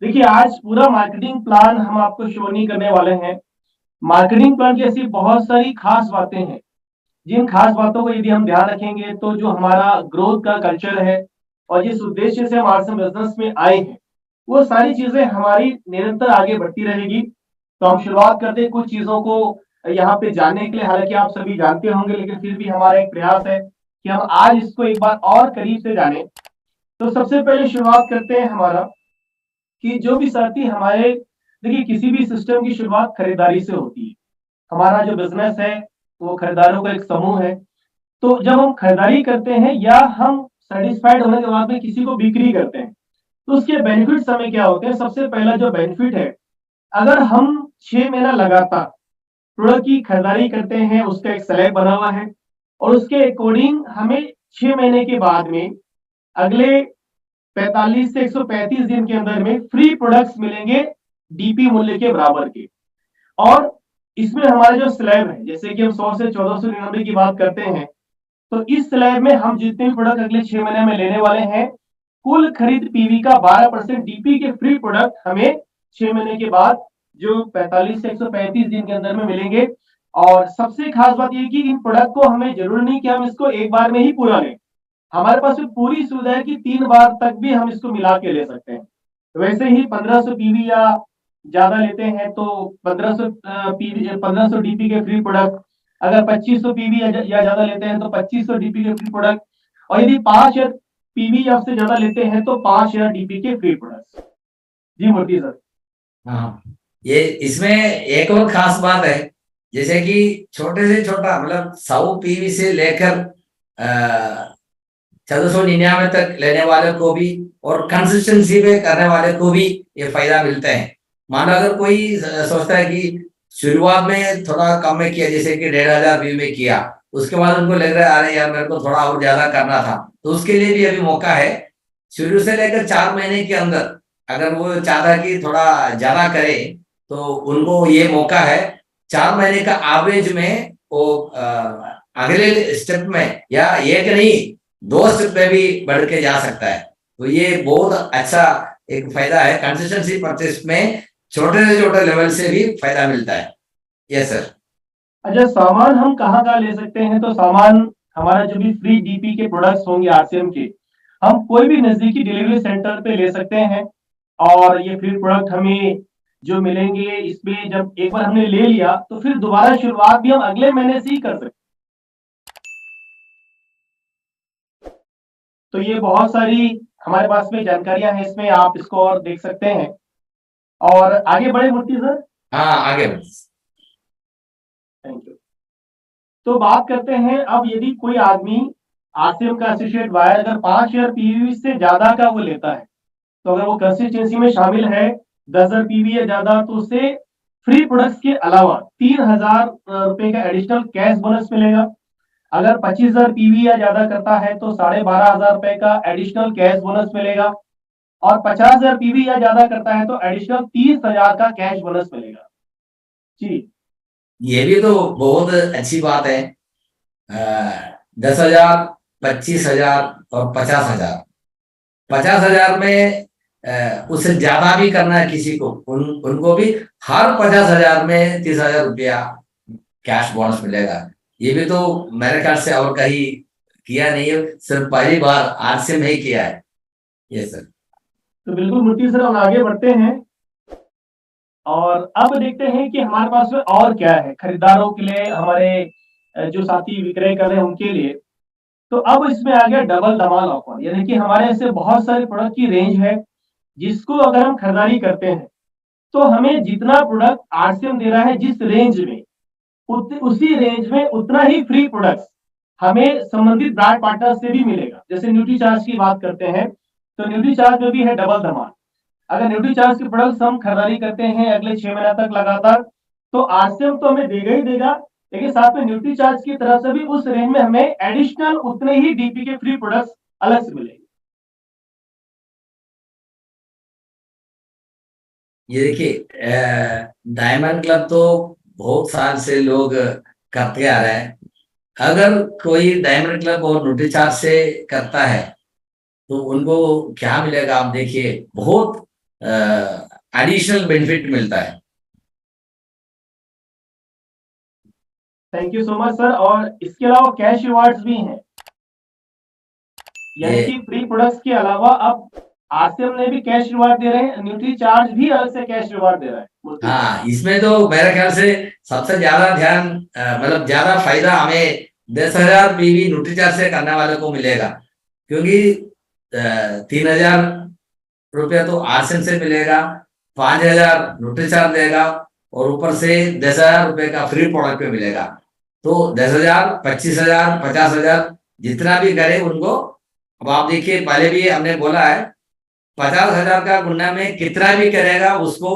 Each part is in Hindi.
देखिए, आज पूरा मार्केटिंग प्लान हम आपको शो नहीं करने वाले हैं। मार्केटिंग प्लान की ऐसी बहुत सारी खास बातें हैं, जिन खास बातों को यदि हम ध्यान रखेंगे तो जो हमारा ग्रोथ का कल्चर है और जिस उद्देश्य से हम आरसीएम बिजनेस में आए हैं, वो सारी चीजें हमारी निरंतर आगे बढ़ती रहेगी। तो हम शुरुआत करते हैं कुछ चीजों को यहाँ पे जानने के लिए। हालांकि आप सभी जानते होंगे, लेकिन फिर भी हमारा एक प्रयास है कि हम आज इसको एक बार और करीब से जानें। तो सबसे पहले शुरुआत करते हैं हमारा कि जो भी साथी हमारे, देखिए, किसी भी सिस्टम की शुरुआत खरीदारी से होती है। हमारा जो बिजनेस है वो खरीदारों का एक समूह है। तो जब हम खरीदारी करते हैं या हम सेटिस्फाइड होने के बाद में किसी को बिक्री करते हैं, तो उसके बेनिफिट्स हमें क्या होते हैं। सबसे पहला जो बेनिफिट है, अगर हम 6 महीना लगातार प्रोडक्ट की खरीदारी करते हैं, उसका एक स्लैब बना हुआ है और उसके अकॉर्डिंग हमें 6 महीने के बाद में अगले 45 से 135 दिन के अंदर में फ्री प्रोडक्ट्स मिलेंगे, डीपी मूल्य के बराबर के। और इसमें हमारा जो स्लैब है, जैसे कि हम 100 से 1499 की बात करते हैं, तो इस स्लैब में हम जितने भी प्रोडक्ट अगले 6 महीने में लेने वाले हैं, कुल खरीद पीवी का 12% डीपी के फ्री प्रोडक्ट हमें 6 महीने के बाद जो 45 से 135 दिन के अंदर में मिलेंगे। और सबसे खास बात यह कि इन प्रोडक्ट को हमें जरूर नहीं कि हम इसको एक बार में ही पूरा लें। हमारे पास पूरी सुविधा है कि 3 बार तक भी हम इसको मिला के ले सकते हैं। वैसे ही 1500 पीवी या ज्यादा लेते हैं तो 1500 पीवी, 1500 डीपी के फ्री प्रोडक्ट। अगर 2500 पीवी या ज्यादा लेते हैं तो 2500 डीपी के फ्री प्रोडक्ट। और यदि 5000 पीवी या उससे ज्यादा लेते हैं तो 5000 डीपी के फ्री प्रोडक्ट्स। जी मूर्ति सर। हाँ, ये इसमें एक और खास बात है। जैसे कि छोटे से छोटा मतलब 100 पीवी से लेकर 1499 तक लेने वाले को भी और कंसिस्टेंसी पे करने वाले को भी ये फायदा मिलता है। मानो अगर कोई सोचता है कि शुरुआत में थोड़ा कम में किया, जैसे कि 1500 व्यू में किया, उसके बाद उनको लग रहा है अरे यार मेरे को थोड़ा और ज्यादा करना था, तो उसके लिए भी अभी मौका है। शुरू से लेकर 4 महीने के अंदर अगर वो चाहता है कि थोड़ा ज्यादा करे, तो उनको ये मौका है। 4 महीने का एवरेज में वो अगले स्टेप में या एक नहीं 2 स्टेप में भी बढ़ के जा सकता है। तो ये बहुत अच्छा एक फायदा है। कंसिस्टेंसी परचेस में छोटे से छोटे लेवल से भी फायदा मिलता है। Yes sir. अच्छा, सामान हम कहाँ कहाँ ले सकते हैं? तो सामान हमारा जो भी फ्री डीपी के प्रोडक्ट्स होंगे आरसीएम के, हम कोई भी नजदीकी डिलीवरी सेंटर पे ले सकते हैं। और ये फ्री प्रोडक्ट हमें जो मिलेंगे, इसमें जब एक बार हमने ले लिया तो फिर दोबारा शुरुआत भी हम अगले महीने से ही कर सकते हैं। तो ये बहुत सारी हमारे पास में जानकारियां हैं, इसमें आप इसको और देख सकते हैं। और आगे बढ़े मूर्ति सर। हाँ, आगे। Thank you. तो बात करते हैं अब, यदि कोई आदमी आरसीएम का एसोसिएट वायर अगर 5000 पीवी से ज्यादा का वो लेता है, तो अगर वो कंसिस्टेंसी में शामिल है 10,000 पीवी या ज्यादा, तो उसे फ्री प्रोडक्ट्स के अलावा 3000 रुपए का एडिशनल कैश बोनस मिलेगा। अगर 25,000 पीवी या ज्यादा करता है तो 12,500 रुपए का एडिशनल कैश बोनस मिलेगा। और 50,000 पीवी या ज्यादा करता है तो एडिशनल 30,000 का कैश बोनस मिलेगा। जी। ये भी तो बहुत अच्छी बात है। 10,000, 25,000 और 50,000। 50,000 में उससे ज्यादा भी करना है किसी को, उनको भी हर 50,000 में 30,000 रुपया कैश बोनस मिलेगा। ये भी तो मेरे ख्याल से और कहीं किया नहीं है, सिर्फ पहली बार आज से नहीं किया है। ये सर। तो बिल्कुल मुफ्ती सर, हम आगे बढ़ते हैं और अब देखते हैं कि हमारे पास में और क्या है खरीदारों के लिए, हमारे जो साथी विक्रय कर रहे हैं उनके लिए। तो अब इसमें आ गया डबल धमाल ऑफर, यानी कि हमारे ऐसे बहुत सारे प्रोडक्ट की रेंज है जिसको अगर हम खरीदारी करते हैं तो हमें जितना प्रोडक्ट आरसीएम दे रहा है जिस रेंज में, उसी रेंज में उतना ही फ्री प्रोडक्ट्स हमें संबंधित ब्रांड पार्टनर से भी मिलेगा। जैसे न्यूट्री चार्ज की बात करते हैं तो न्यूट्री चार्ज में भी है डबल धमाल। अगर न्यूट्री चार्ज के प्रोडक्ट्स हम खरीदारी करते हैं अगले 6 महीना तक लगातार, तो आरसीएम तो हमें देगा ही देगा, लेकिन साथ में न्यूट्री चार्ज की तरफ से भी उस रेंज में हमें एडिशनल उतने ही डीपी के फ्री प्रोडक्ट्स अलग से मिलेंगे। ये देखिए, डायमंड क्लब तो बहुत साल से लोग करते आ रहे हैं। अगर कोई डायमंड क्लब और न्यूट्री चार्ज से करता है तो उनको क्या मिलेगा, आप देखिए। बहुत एडिशनल बेनिफिट मिलता है। Thank you so much sir. और इसके अलावा कैश रिवार्ड्स भी हैं, यानी ये कि फ्री प्रोडक्ट्स के अलावा अब आरसीएम ने भी कैश रिवार्ड दे रहे हैं, न्यूट्री चार्ज भी अलग से कैश रिवार्ड दे रहा है मूर्ति सर। हाँ, इसमें तो मेरे ख्याल से सबसे ज्यादा ध्यान मतलब ज्यादा फायदा हमें 10,000 पीवी न्यूट्रीचार्ज से करने वाले को मिलेगा, क्योंकि 3,000 रुपया तो आरसेन से मिलेगा, 5,000 न्यूट्रीचार्ज देगा और ऊपर से 10,000 रुपये का फ्री प्रोडक्ट पे मिलेगा। तो 10,000, 25,000, 50,000 जितना भी करे उनको। अब आप देखिए, पहले भी हमने बोला है 50,000 का गुना में कितना भी करेगा उसको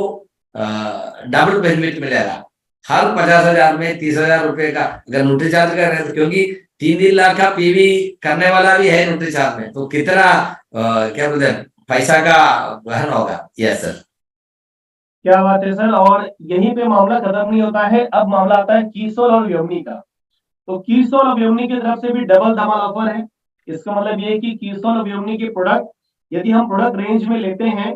डबल बेनिफिट मिलेगा। हर 50,000 में 30,000 रुपये का अगर न्यूट्री चार्ज कर रहे हैं, तो क्योंकि 3-3 लाख का पीवी करने वाला भी है न्यूट्री चार्ज में, तो कितना क्या बोलते हैं पैसा का वहन होगा। Yes sir. क्या बात है सर। और यहीं पे मामला खत्म नहीं होता है, अब मामला आता है कीसोल और व्योमनी का। तो कीसोल और व्योमनी की तरफ से भी डबल धमाल ऑफर है। इसका मतलब ये है कि कीसोल और व्योमनी के प्रोडक्ट यदि हम प्रोडक्ट रेंज में लेते हैं,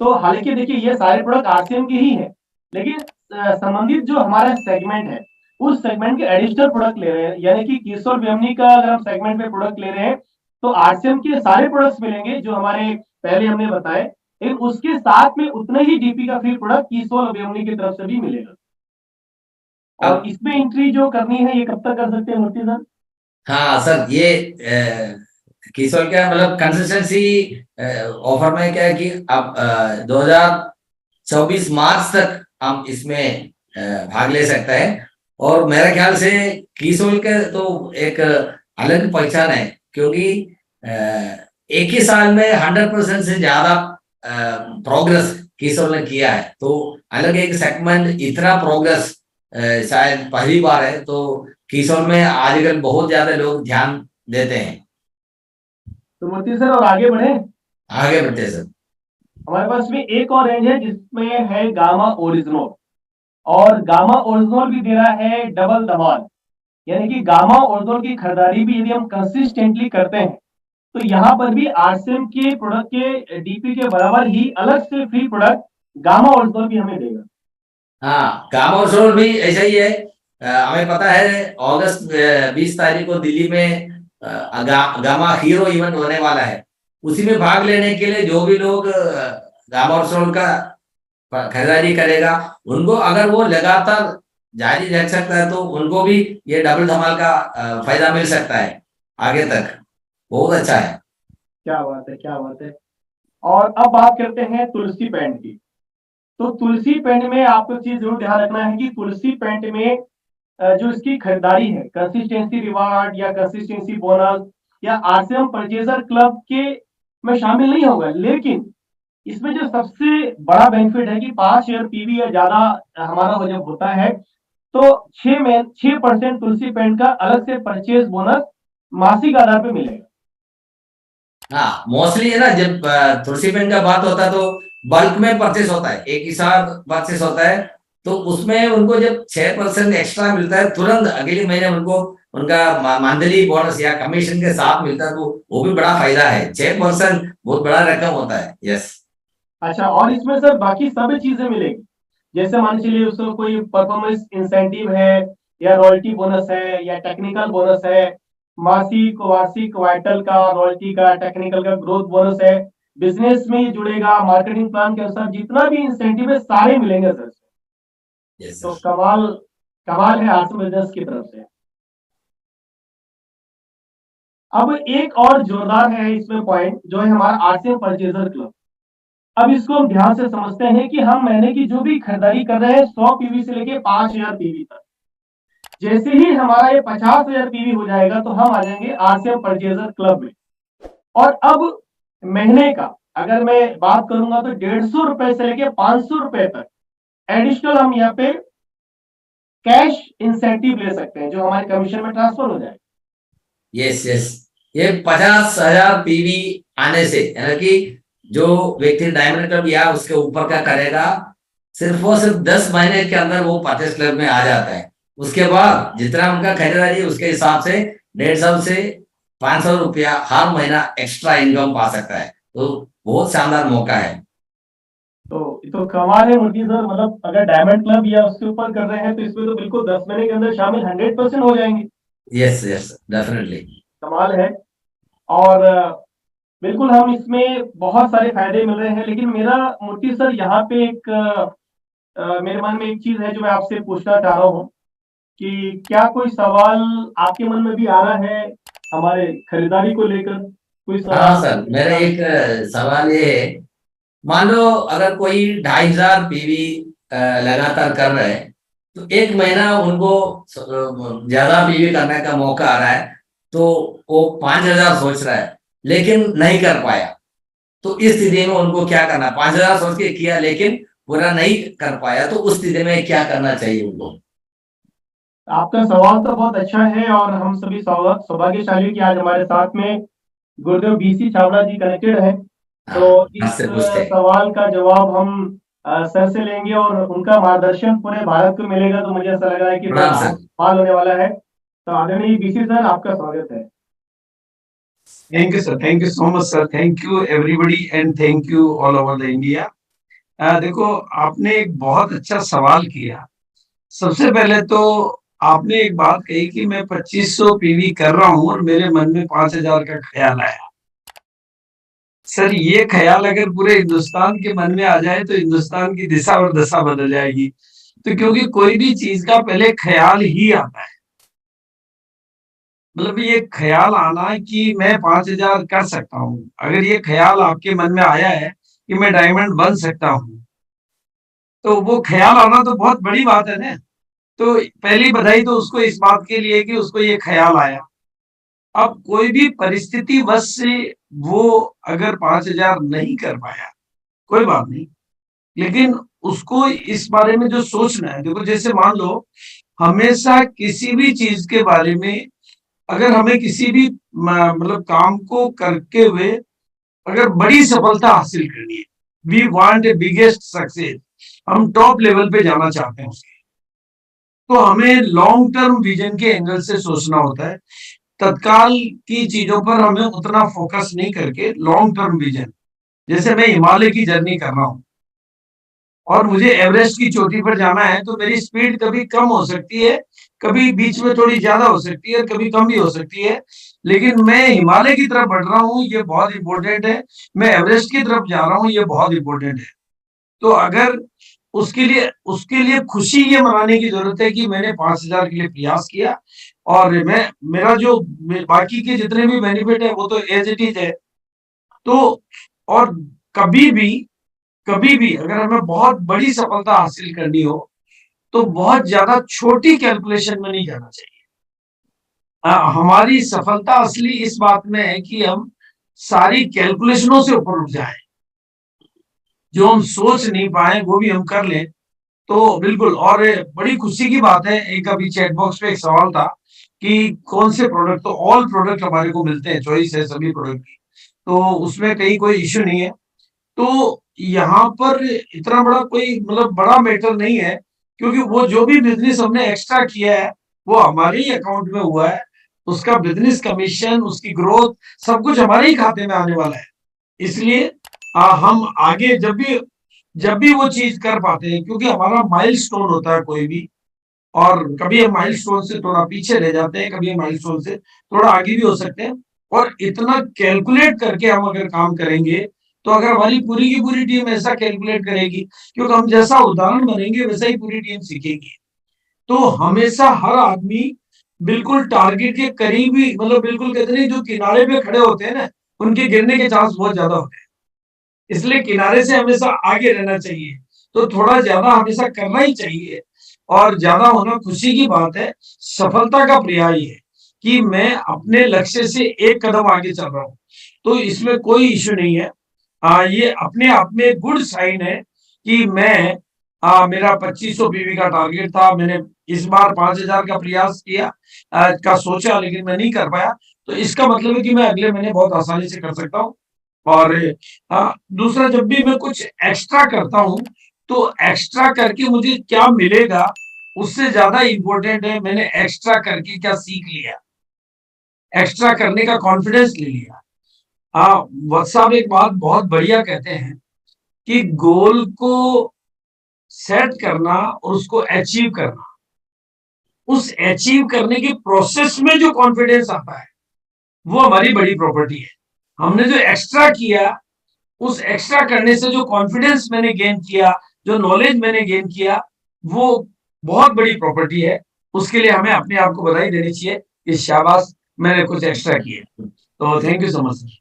तो हालांकि देखिए ये सारे प्रोडक्ट आरसीएम के ही है, लेकिन संबंधित जो हमारा सेगमेंट है उस सेगमेंट के एडिशनल प्रोडक्ट ले रहे हैं, यानी कि कीसोल व्योमनी का अगर हम सेगमेंट में प्रोडक्ट ले रहे हैं तो आरसीएम के सारे प्रोडक्ट्स मिलेंगे जो हमारे पहले हमने बताए, लेकिन उसके साथ में उतने ही डीपी का फ्री प्रोडक्ट कीसोल और व्योमनी की तरफ से भी मिलेगा। और अब इसमें एंट्री जो करनी है ये कब तक कर सकते हैं मूर्ति सर? हाँ सर, ये किशोर क्या मतलब कंसिस्टेंसी ऑफर में क्या है कि अब 2024 मार्च तक हम इसमें भाग ले सकते हैं। और मेरे ख्याल से किशोर के तो एक अलग पहचान है, क्योंकि एक ही साल में 100% से ज्यादा प्रोग्रेस किशोर ने किया है। तो अलग एक सेगमेंट इतना प्रोग्रेस शायद पहली बार है। तो किशोर में आजकल बहुत ज्यादा लोग ध्यान देते हैं। तो मूर्ति सर और आगे बढ़े, आगे बढ़ते सर। हमारे पास में एक और रेंज है जिसमें है गामा ओरिजिनल। और गामा ओरिजिनल भी दे रहा है डबल धमाल, यानी कि गामा ओरिजिनल की खरीदारी भी यदि हम कंसिस्टेंटली करते हैं तो यहाँ पर भी आरसीएम के प्रोडक्ट के डीपी के बराबर ही अलग से फ्री प्रोडक्ट गामा ओरिजिनल भी हमें देगा। हाँ, गामा ओरिजिनल भी ऐसा ही है। हमें पता है अगस्त 20 तारीख को दिल्ली में गामा हीरो इवेंट होने वाला है। उसी में भाग लेने के लिए जो भी लोग गामा ओरिजिनल का खरीदारी करेगा, उनको अगर वो लगातार जारी रख सकता है तो उनको भी ये डबल धमाल का फायदा मिल सकता है आगे तक। बहुत अच्छा है। क्या बात है, क्या बात है। और अब बात करते हैं तुलसी पेंट की। तो तुलसी पेंट में आपको चीज जरूर ध्यान रखना है कि तुलसी पेंट में जो इसकी खरीदारी है कंसिस्टेंसी रिवार्ड या कंसिस्टेंसी बोनस या आरसीएम परचेजर क्लब के में शामिल नहीं होगा, लेकिन इसमें जो सबसे बड़ा बेनिफिट है कि 5 शेयर पीवी या ज्यादा हमारा जब होता है तो 6% तुलसी पेंट का अलग से परचेज बोनस मासिक आधार पे मिलेगा। हाँ, मोस्टली है ना, जब तुलसी पेंट का बात होता है तो बल्क में परचेस होता है, एक ही साथ परचेस होता है। तो उसमें उनको जब 6% एक्स्ट्रा मिलता है तुरंत अगले महीने उनको उनका मंथली बोनस या कमीशन के साथ मिलता है, तो वो भी बड़ा फायदा है। 6% बहुत बड़ा रकम होता है। यस। अच्छा, और इसमें सर बाकी सभी चीजें मिलेगी, जैसे मान चलिए उसको कोई परफॉर्मेंस इंसेंटिव है या रॉयल्टी बोनस है या टेक्निकल बोनस है, मासिक वार्षिक वाइटल का रॉयल्टी का टेक्निकल का ग्रोथ बोनस है, बिजनेस में ये जुड़ेगा मार्केटिंग प्लान के अनुसार जितना भी इंसेंटिव है सारे मिलेंगे सर। यस तो सर। कमाल कमाल है आरसी बिजनेस की तरफ से। अब एक और जोरदार है इसमें पॉइंट जो है हमारा आरसीएम परचेजर क्लब। अब इसको हम ध्यान से समझते हैं कि हम महीने की जो भी खरीदारी कर रहे हैं 100 पीवी से लेके 5,000 पीवी तक, जैसे ही हमारा ये 50,000 पीवी हो जाएगा तो हम आ जाएंगे आरसीएम परचेजर क्लब में। और अब महीने का अगर मैं बात करूंगा तो 150 रुपए से लेके 500 रुपए तक एडिशनल हम यहाँ पे कैश इंसेंटिव ले सकते हैं जो हमारे कमीशन में ट्रांसफर हो जाए। यस यस, ये 50,000 पीवी आने से, यानी कि जो व्यक्ति डायमंड क्लब या उसके ऊपर का करेगा, सिर्फ वो सिर्फ 10 महीने के अंदर वो परचेस क्लब में आ जाता है। उसके बाद जितना उनका खरीदारी है उसके हिसाब से 150 से 500 रुपया हर महीना एक्स्ट्रा इनकम पा सकता है। तो बहुत शानदार मौका है। तो ये तो कमाल है मूर्ति सर, मतलब अगर डायमंड क्लब या उसके ऊपर कर रहे हैं तो इसमें तो बिल्कुल 10 महीने के अंदर शामिल 100% हो जाएंगे। Yes yes definitely. कमाल है। और बिल्कुल हम इसमें बहुत सारे फायदे मिल रहे हैं, लेकिन मेरा मूर्ति सर यहाँ पे एक मेरे मन में एक चीज है जो मैं आपसे पूछना चाह रहा हूँ कि क्या कोई सवाल आपके मन में भी आ रहा है हमारे खरीदारी को लेकर, कोई हाँ सवाल सर, जो मेरा आप। एक सवाल ये है, मान लो अगर कोई 2,500 पीवी लगातार कर रहे हैं, तो एक महीना उनको ज्यादा पीवी करने का मौका आ रहा है, तो वो 5,000 सोच रहा है लेकिन नहीं कर पाया, तो इस स्थिति में उनको क्या करना? 5,000 सोच के किया लेकिन पूरा नहीं कर पाया, तो उस स्थिति में क्या करना चाहिए उनको? आपका सवाल तो बहुत अच्छा है और हम सभी सौभाग्यशाली कि आज हमारे साथ में गुरुदेव बीसी चावड़ा जी कनेक्टेड है। हाँ, तो इस आपसे पूछते हैं। सवाल का जवाब हम सर से लेंगे और उनका मार्गदर्शन पूरे भारत को मिलेगा, तो मुझे ऐसा लग रहा है कि बड़ा प्रणाम सर। सवाल होने वाला है। तो आदरणीय बीसी सर, आपका स्वागत है। Thank you, sir. Thank you so much, sir. Thank you, everybody, and thank you all over the India. देखो, आपने एक बहुत अच्छा सवाल किया। सबसे पहले तो आपने एक बात कही कि मैं 2500 पीवी कर रहा हूं और मेरे मन में 5,000 का ख्याल आया। सर, ये ख्याल अगर पूरे हिंदुस्तान के मन में आ जाए तो हिंदुस्तान की दिशा और दशा बदल जाएगी। तो क्योंकि कोई भी चीज का पहले ख्याल ही आता है, मतलब ये ख्याल आना कि मैं 5,000 कर सकता हूँ, अगर ये ख्याल आपके मन में आया है कि मैं डायमंड बन सकता हूँ, तो वो ख्याल आना तो बहुत बड़ी बात है ना। तो पहली बधाई तो उसको इस बात के लिए कि उसको ये ख्याल आया। अब कोई भी परिस्थिति वश से वो अगर 5,000 नहीं कर पाया, कोई बात नहीं, लेकिन उसको इस बारे में जो सोचना है, देखो जैसे मान लो, हमेशा किसी भी चीज के बारे में अगर हमें किसी भी मतलब काम को करके हुए अगर बड़ी सफलता हासिल करनी है, we want a biggest success, हम टॉप लेवल पे जाना चाहते हैं उसके, तो हमें लॉन्ग टर्म विजन के एंगल से सोचना होता है। तत्काल की चीजों पर हमें उतना फोकस नहीं करके लॉन्ग टर्म विजन, जैसे मैं हिमालय की जर्नी कर रहा हूँ और मुझे एवरेस्ट की चोटी पर जाना है, तो मेरी स्पीड कभी कम हो सकती है, कभी बीच में थोड़ी ज्यादा हो सकती है, कभी कम भी हो सकती है, लेकिन मैं हिमालय की तरफ बढ़ रहा हूँ, ये बहुत इंपॉर्टेंट है। मैं एवरेस्ट की तरफ जा रहा हूँ, ये बहुत इंपॉर्टेंट है। तो अगर उसके लिए खुशी ये मनाने की जरूरत है कि मैंने 5,000 के लिए प्रयास किया और मैं मेरा जो बाकी के जितने भी बेनिफिट है वो तो एज इट इज है। तो और कभी भी कभी भी अगर हमें बहुत बड़ी सफलता हासिल करनी हो तो बहुत ज्यादा छोटी कैलकुलेशन में नहीं जाना चाहिए। हमारी सफलता असली इस बात में है कि हम सारी कैलकुलेशनों से ऊपर उठ जाएं, जो हम सोच नहीं पाए वो भी हम कर लें। तो बिल्कुल, और बड़ी खुशी की बात है, एक अभी चैट बॉक्स पे एक सवाल था कि कौन से प्रोडक्ट, तो ऑल प्रोडक्ट हमारे को मिलते हैं, चॉइस है सभी प्रोडक्ट की, तो उसमें कहीं कोई इश्यू नहीं है। तो यहाँ पर इतना बड़ा कोई मतलब बड़ा मैटर नहीं है, क्योंकि वो जो भी बिजनेस हमने एक्स्ट्रा किया है वो हमारे ही अकाउंट में हुआ है, उसका बिजनेस कमीशन, उसकी ग्रोथ, सब कुछ हमारे ही खाते में आने वाला है। इसलिए हम आगे जब भी वो चीज कर पाते हैं, क्योंकि हमारा माइलस्टोन होता है कोई भी, और कभी हम माइलस्टोन से थोड़ा पीछे रह जाते हैं, कभी हम माइलस्टोन से थोड़ा आगे भी हो सकते हैं। और इतना कैलकुलेट करके हम अगर काम करेंगे, तो अगर हमारी पूरी की पूरी टीम ऐसा कैलकुलेट करेगी, क्योंकि हम जैसा उदाहरण बनेंगे वैसा ही पूरी टीम सीखेगी। तो हमेशा हर आदमी बिल्कुल टारगेट के करीब ही, मतलब बिल्कुल कहते नहीं, जो किनारे पे खड़े होते हैं ना, उनके गिरने के चांस बहुत ज्यादा होते हैं, इसलिए किनारे से हमेशा आगे रहना चाहिए। तो थोड़ा ज्यादा हमेशा करना ही चाहिए, और ज्यादा होना खुशी की बात है। सफलता का पर्याय है कि मैं अपने लक्ष्य से एक कदम आगे चल रहा हूं, तो इसमें कोई इश्यू नहीं है। ये अपने आप में गुड साइन है कि मैं मेरा 2500 पीवी का टारगेट था, मैंने इस बार 5,000 का प्रयास किया, का सोचा, लेकिन मैं नहीं कर पाया, तो इसका मतलब है कि मैं अगले महीने बहुत आसानी से कर सकता हूँ। और दूसरा, जब भी मैं कुछ एक्स्ट्रा करता हूँ, तो एक्स्ट्रा करके मुझे क्या मिलेगा उससे ज्यादा इंपॉर्टेंट है मैंने एक्स्ट्रा करके क्या सीख लिया, एक्स्ट्रा करने का कॉन्फिडेंस ले लिया। वत्स साहब एक बात बहुत बढ़िया कहते हैं कि गोल को सेट करना और उसको अचीव करना, उस अचीव करने के प्रोसेस में जो कॉन्फिडेंस आता है वो हमारी बड़ी प्रॉपर्टी है। हमने जो एक्स्ट्रा किया, उस एक्स्ट्रा करने से जो कॉन्फिडेंस मैंने गेन किया, जो नॉलेज मैंने गेन किया, वो बहुत बड़ी प्रॉपर्टी है। उसके लिए हमें अपने आप को बधाई देनी चाहिए कि शाबाश, मैंने कुछ एक्स्ट्रा किया। तो thank you so much sir.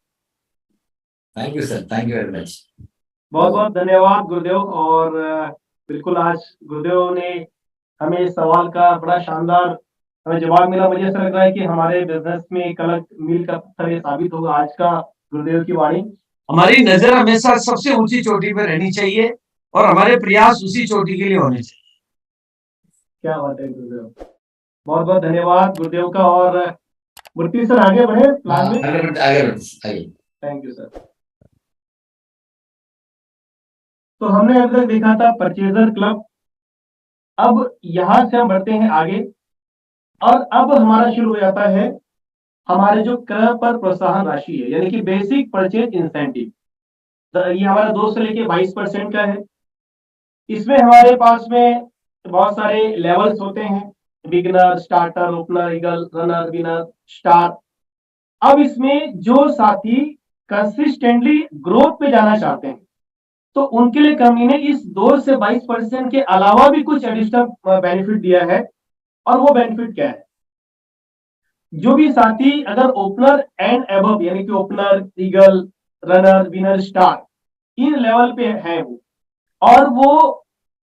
Thank you sir, thank you very much. बहुत बहुत धन्यवाद गुरुदेव। और बिल्कुल आज गुरुदेव ने हमें इस सवाल का बड़ा शानदार हमें जवाब मिला। मुझे ऐसा लग रहा है कि हमारे बिजनेस में एक अलग मील का पत्थर ये साबित होगा आज का गुरुदेव की वाणी। हमारी नजर हमेशा सबसे ऊंची चोटी पर रहनी चाहिए और हमारे प्रयास उसी चोटी के लिए होने चाहिए। क्या बात है गुरुदेव, बहुत बहुत धन्यवाद गुरुदेव का। और मूर्ति सर आगे बढ़े प्लान में। आगे। Thank you sir. तो हमने अब तक देखा था परचेजर क्लब। अब यहां से हम बढ़ते हैं आगे और अब हमारा शुरू हो जाता है हमारे जो क्रय पर प्रोत्साहन राशि है, यानी कि बेसिक परचेज इंसेंटिव। ये हमारा 2 से लेके 22% का है। इसमें हमारे पास में बहुत सारे लेवल्स होते हैं, beginner, starter, opener, eagle, runner, winner, star. अब इसमें जो साथी कंसिस्टेंटली ग्रोथ पे जाना चाहते हैं तो उनके लिए कंपनी ने इस 2 से 22% के अलावा भी कुछ एडिशनल बेनिफिट दिया है। और वो बेनिफिट क्या है? जो भी साथी अगर ओपनर एंड एबव यानी कि opener, eagle, runner, winner, star in level पे है वो, और वो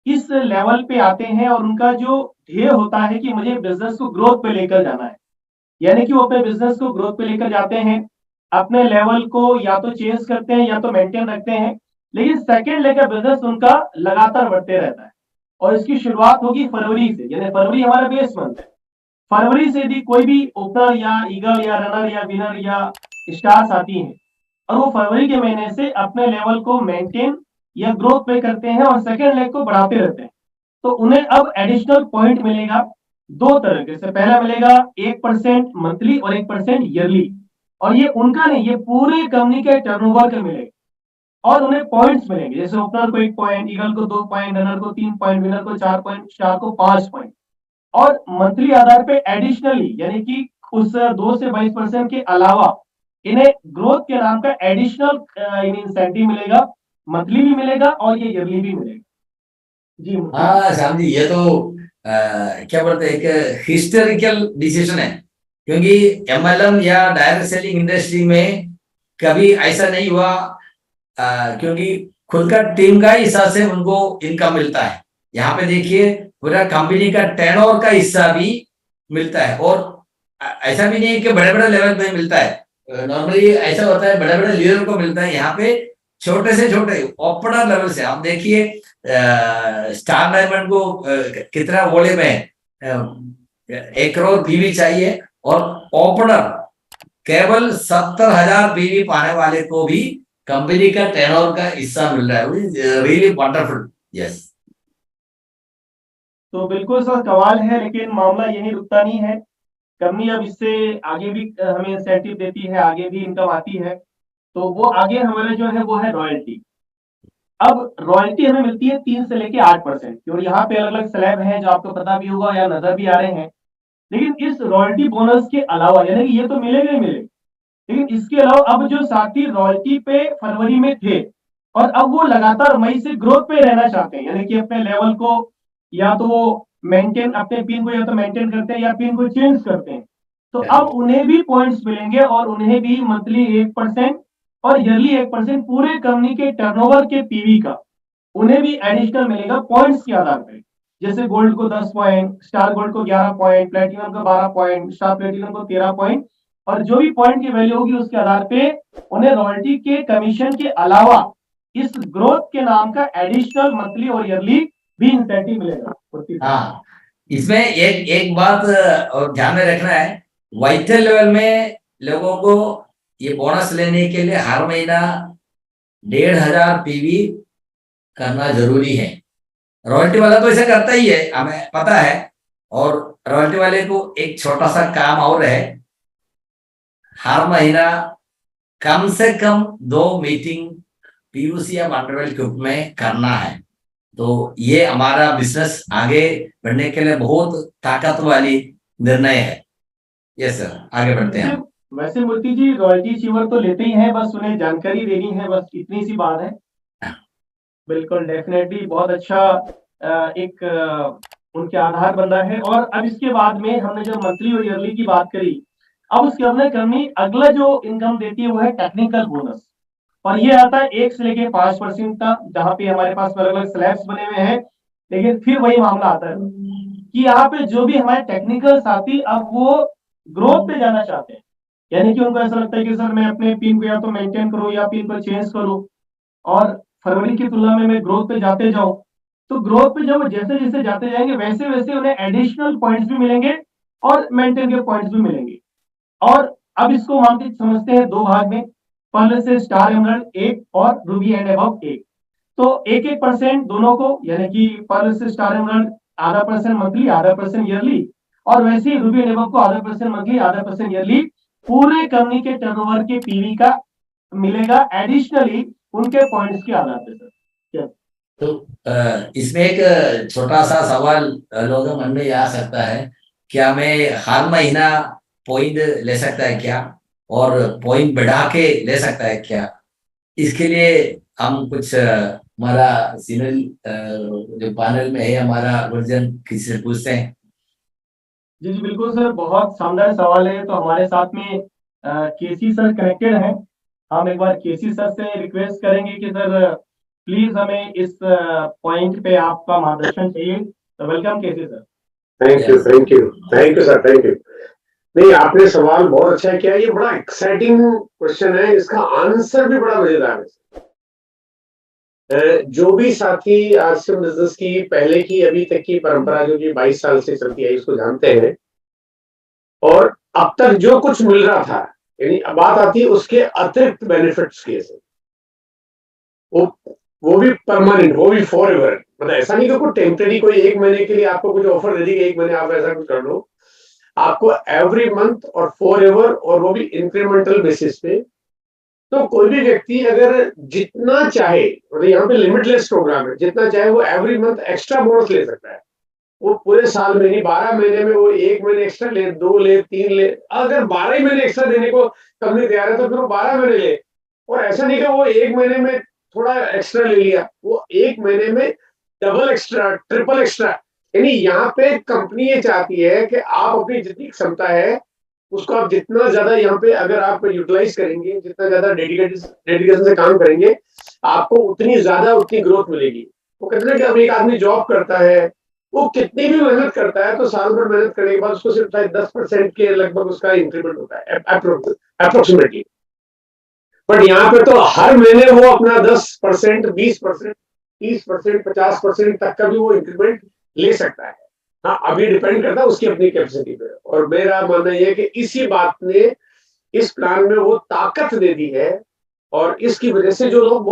इस लेवल पे आते हैं और उनका जो ध्येय होता है कि मुझे बिजनेस को ग्रोथ पे लेकर जाना है, यानी कि वो अपने बिजनेस को ग्रोथ पे लेकर जाते हैं, अपने लेवल को या तो चेंज करते हैं या तो मेंटेन रखते हैं, लेकिन सेकंड लेकर बिजनेस उनका लगातार बढ़ते रहता है। और इसकी शुरुआत होगी फरवरी से, यानी फरवरी हमारा बेस मंथ है। फरवरी से यदि कोई भी ओपनर या ईगल या रनर या विनर या स्टार्स आती हैं और वो फरवरी के महीने से अपने लेवल को मेंटेन या ग्रोथ पे करते हैं और सेकेंड लेग को बढ़ाते रहते हैं, तो उन्हें अब एडिशनल पॉइंट मिलेगा 2 तरह के। से पहला मिलेगा 1% मंथली और 1% ईयरली। और ये उनका नहीं, ये पूरे कंपनी के टर्नओवर का मिलेगा और उन्हें पॉइंट्स मिलेंगे। जैसे ओपनर को 1 पॉइंट, ईगल को 2 पॉइंट, रनर को 3 पॉइंट, विनर को 4 पॉइंट, स्टार को 5 पॉइंट। और मंथली आधार पे एडिशनली, यानी कि उस 2 से 22% के अलावा इन्हें ग्रोथ के नाम का एडिशनल इंसेंटिव मिलेगा, मंथली भी मिलेगा और ये ईयरली भी मिलेगा। जी हाँ श्याम जी, ये तो क्या बोलते हैं, एक हिस्टोरिकल डिसीजन है। क्योंकि एमएलएम या डायरेक्ट सेलिंग इंडस्ट्री में कभी ऐसा नहीं हुआ, क्योंकि खुद का टीम का हिस्सा से उनको इनकम मिलता है। यहाँ पे देखिए पूरा कंपनी का टर्नओवर का हिस्सा भी मिलता है। और ऐसा भी नहीं है कि बड़े बड़े लेवल पे मिलता है। नॉर्मली ऐसा होता है बड़े बड़े लीडर को मिलता है, यहाँ पे छोटे से छोटे ओपनर लेवल से। आप देखिए स्टार डायमंड को कितना वॉल्यूम है, 1 करोड़ पीवी चाहिए, और ओपनर केवल 70,000 पीवी पाने वाले को भी कंपनी का टर्नओवर का हिस्सा मिल रहा है। Really wonderful. यस, तो बिल्कुल सर कमाल है, लेकिन मामला यही रुकता नहीं है। कंपनी अब इससे आगे भी हमें इंसेंटिव देती है, आगे भी इनकम आती है। तो वो आगे हमारे जो है वो है रॉयल्टी। अब रॉयल्टी हमें मिलती है 3 से लेके 8%, और यहाँ पे अलग अलग स्लैब हैं जो आपको पता भी होगा या नजर भी आ रहे हैं। लेकिन इस रॉयल्टी बोनस के अलावा, यानी कि ये तो मिलेगा ही मिलेगा, लेकिन इसके अलावा अब जो साथी रॉयल्टी पे फरवरी में थे और अब वो लगातार मई से ग्रोथ पे रहना चाहते हैं, यानी कि अपने लेवल को या तो वो मेंटेन, अपने पिन को या तो मेंटेन करते हैं या पिन को चेंज करते हैं, तो अब उन्हें भी पॉइंट्स मिलेंगे और उन्हें भी मंथली 1% और ईयरली 1% पूरे कंपनी के टर्नओवर के पीवी का उन्हें भी एडिशनल मिलेगा पॉइंट्स के आधार पर। जैसे गोल्ड को 10 पॉइंट, स्टार गोल्ड को 11 पॉइंट, प्लेटिनम को 12 पॉइंट, स्टार प्लेटिनम को 13 पॉइंट, और जो भी पॉइंट की वैल्यू होगी उसके आधार पे उन्हें रॉयल्टी के कमीशन के अलावा इस ग्रोथ के नाम का एडिशनल मंथली और ईयरली भी इंसेंटिव मिलेगा। हाँ, इसमें एक बात और ध्यान में रखना है, वाइटल लेवल में लोगों को ये बोनस लेने के लिए हर महीना 1,500 पीवी करना जरूरी है। रॉयल्टी वाला तो ऐसा करता ही है, हमें पता है। और रॉयल्टी वाले को एक छोटा सा काम और है, हर महीना कम से कम 2 मीटिंग पीयूसी या अंडरवेल क्यूब में करना है। तो ये हमारा बिजनेस आगे बढ़ने के लिए बहुत ताकत वाली निर्णय है। यस सर, आगे बढ़ते हैं हम। वैसे मूर्ति जी रॉयल्टी अचीवर तो लेते ही हैं, बस उन्हें जानकारी देनी है, बस इतनी सी बात है। बिल्कुल डेफिनेटली बहुत अच्छा एक उनके आधार बन रहा है। और अब इसके बाद में हमने जब मंथली और ईयरली की बात करी, अब उसके हमने करनी अगला जो इनकम देती है वो है टेक्निकल बोनस, और ये आता है 1 से लेके 5% का, जहाँ पे हमारे पास अलग अलग स्लैब्स बने हुए हैं। लेकिन फिर वही मामला आता है कि यहाँ पे जो भी हमारे टेक्निकल साथी अब वो ग्रोथ पे जाना चाहते हैं, यानी कि उनको ऐसा लगता है कि सर मैं अपने पिन को या तो मेंटेन करूं या पिन को चेंज करूं, और फरवरी की तुलना में मैं ग्रोथ पे जाते जाऊं। तो ग्रोथ पे जब जैसे जैसे जाते जाएंगे वैसे वैसे उन्हें एडिशनल पॉइंट्स भी मिलेंगे और मेंटेन के पॉइंट्स भी मिलेंगे। और अब इसको मानते समझते हैं दो भाग में, पहले से स्टार एमराल्ड 1 और रूबी एंड अबव 1। तो 1-1% दोनों को, यानी कि पहले से स्टार एमराल्ड आधा परसेंट मंथली आधा परसेंट ईयरली, और वैसे ही रूबी एंड अबव को आधा परसेंट मंथली आधा परसेंट ईयरली पूरे कंपनी के टर्नओवर के पीवी का मिलेगा एडिशनली उनके पॉइंट्स के आधार पे सर। तो इसमें एक छोटा सा सवाल लोगों के मन में ये आ सकता है, क्या मैं हर महीना पॉइंट ले सकता है क्या, और पॉइंट बढ़ा के ले सकता है क्या? इसके लिए हम कुछ हमारा सीनियर जो पैनल में है हमारा वर्जन किसी से पूछते हैं। जी जी बिल्कुल सर, बहुत शानदार सवाल है। तो हमारे साथ में केसी सर कनेक्टेड हैं। हम एक बार केसी सर से रिक्वेस्ट करेंगे कि सर प्लीज हमें इस पॉइंट पे आपका मार्गदर्शन चाहिए। तो welcome KC sir. Thank you thank you thank you sir, thank you. नहीं, आपने सवाल बहुत अच्छा किया। ये बड़ा एक्साइटिंग क्वेश्चन है, इसका आंसर भी बड़ा मजेदार है। जो भी साथी आज से बिजनेस की पहले की अभी तक की परंपरा जो कि 22 साल से चलती है उसको जानते हैं, और अब तक जो कुछ मिल रहा था, यानी अब बात आती है उसके अतिरिक्त बेनिफिट्स के से, वो भी परमानेंट, वो भी फॉर एवर। मतलब ऐसा नहीं कि कोई टेम्परेरी कोई 1 महीने के लिए आपको कुछ ऑफर दे दी कि 1 महीने आप ऐसा कुछ कर लो। आपको एवरी मंथ और फॉर एवर, और वो भी इंक्रीमेंटल बेसिस पे। तो कोई भी व्यक्ति अगर जितना चाहे, मतलब यहाँ पे लिमिटलेस प्रोग्राम है, जितना चाहे वो एवरी मंथ एक्स्ट्रा बोनस ले सकता है। वो पूरे साल में नहीं, 12 महीने में वो 1 महीने एक्स्ट्रा ले, 2 ले, 3 ले। अगर 12 ही महीने एक्स्ट्रा देने को कंपनी तैयार है तो फिर वो 12 महीने ले। और ऐसा नहीं कि वो 1 महीने में थोड़ा एक्स्ट्रा ले लिया, वो 1 महीने में डबल एक्स्ट्रा, ट्रिपल एक्स्ट्रा। यानी यहाँ पे कंपनी ये चाहती है कि आप अपनी जितनी क्षमता है उसको आप जितना ज्यादा यहाँ पे अगर आप यूटिलाइज करेंगे, जितना ज्यादा डेडिकेशन से काम करेंगे, आपको उतनी ज्यादा उतनी ग्रोथ मिलेगी। वो कहते हैं कि अब एक आदमी जॉब करता है, वो कितनी भी मेहनत करता है तो साल भर मेहनत करने के बाद उसको सिर्फ 10% के लगभग उसका इंक्रीमेंट होता है अप्रोक्सीमेटली। बट यहाँ पे तो हर महीने वो अपना 10%, 20%, 30%, 50% तक का भी वो इंक्रीमेंट ले सकता है। हाँ, अभी डिपेंड करता है उसकी अपनी कैपेसिटी पे। और मेरा मानना यह है कि इसी बात ने इस प्लान में वो ताकत दे दी है, और इसकी वजह से जो लोग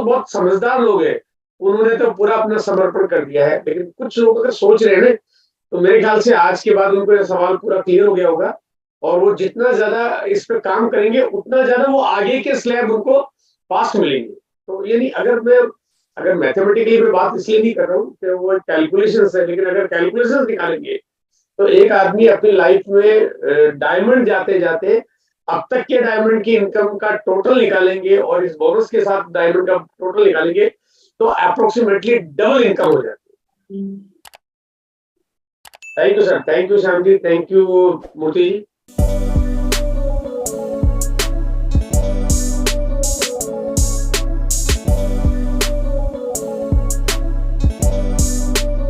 बहुत समझदार लोग हैं उन्होंने तो पूरा अपना समर्पण कर दिया है। लेकिन कुछ लोग अगर सोच रहे हैं तो मेरे ख्याल से आज के बाद उनको यह सवाल पूरा क्लियर हो गया होगा, और वो जितना ज्यादा इस पे काम करेंगे उतना ज्यादा वो आगे के स्लैब उनको फास्ट मिलेंगे। तो यानी अगर मैथमेटिकली मैं बात इसलिए नहीं कर रहा हूँ कि वो कैलकुलेशन है, लेकिन अगर कैलकुलेशन निकालेंगे तो एक आदमी अपनी लाइफ में डायमंड जाते जाते अब तक के डायमंड की इनकम का टोटल निकालेंगे और इस बोनस के साथ डायमंड का टोटल निकालेंगे तो अप्रोक्सीमेटली डबल इनकम हो जाती है। Thank you sir, thank you Shyam ji, thank you Murthy ji.